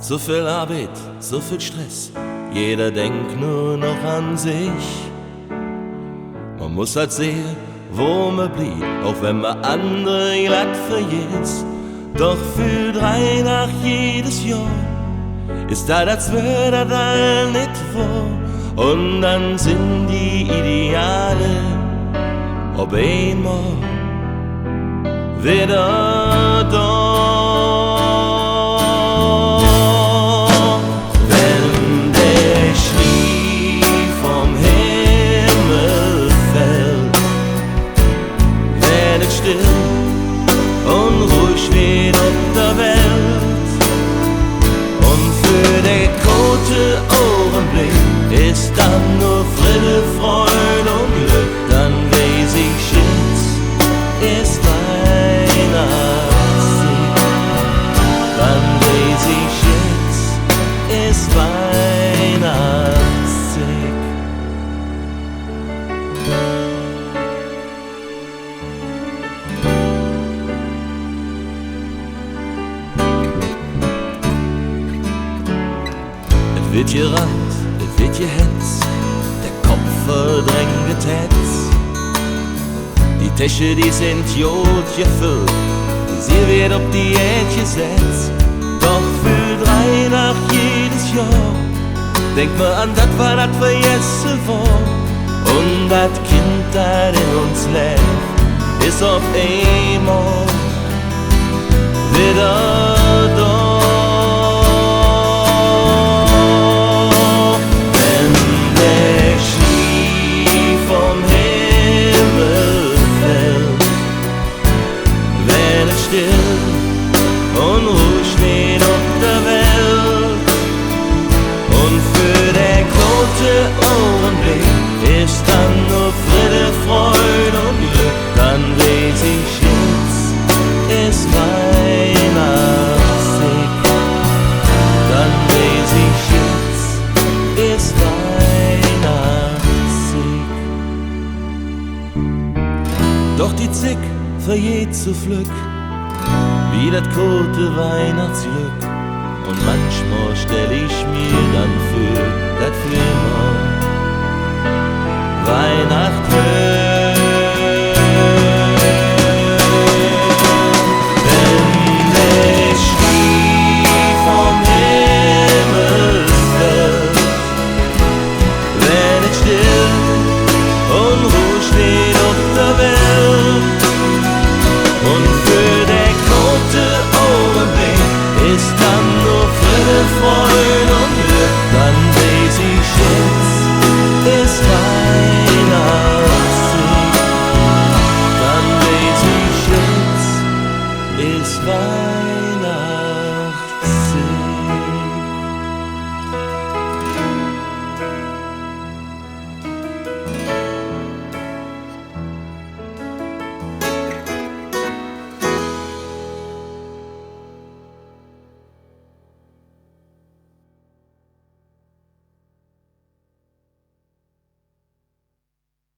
So viel Arbeit, so viel Stress, jeder denkt nur noch an sich. Man muss halt sehen, wo man blieb, auch wenn man andere glatt vergisst. Doch für 3 nach jedes Jahr ist da das würde da nicht vor. Und dann sind die Ideale ob einmal wieder da. Wenn der Schnee vom Himmel fällt, wird es still und ruhig wird auf der Welt. Und für den kurzen Augenblick ist dann nur Friede, Freude und Glück. Dann weiß ich, jetzt ist Weihnachtszeit. Dann weiß ich, jetzt ist Weihnachtszeit. Es wird gerannt, es wird gehetzt, der Kopf verdrängt Getets. Die Tische, die sind jod gefüllt, sie wird auf die Erde gesetzt. Doch für 3 nach jedes Jahr denkt man an das, was das vergessen war. Und das Kind, das in uns lebt, ist auf einmal wieder da. Und ruhig steht auf der Welt. Und für den kurzen Augenblick ist dann nur Friede, Freude und Glück. Dann weiß ich, jetzt ist Weihnachtszeit. Dann weiß ich, jetzt ist Weihnachtszeit. Doch die Zick vergeht zu Flück wie das gute Weihnachtsglück. Und manchmal stell ich mir dann für das Flimmer Weihnacht wird. Wenn der Schnee vom Himmel fällt, wird es still und ruhig steht auf der Welt. Und für den kurzen Augenblick ist dann nur Friede, Freude und Glück. Dann weiß ich, jetzt ist Weihnachtszeit. Dann weiß ich, jetzt ist Weihnachtszeit.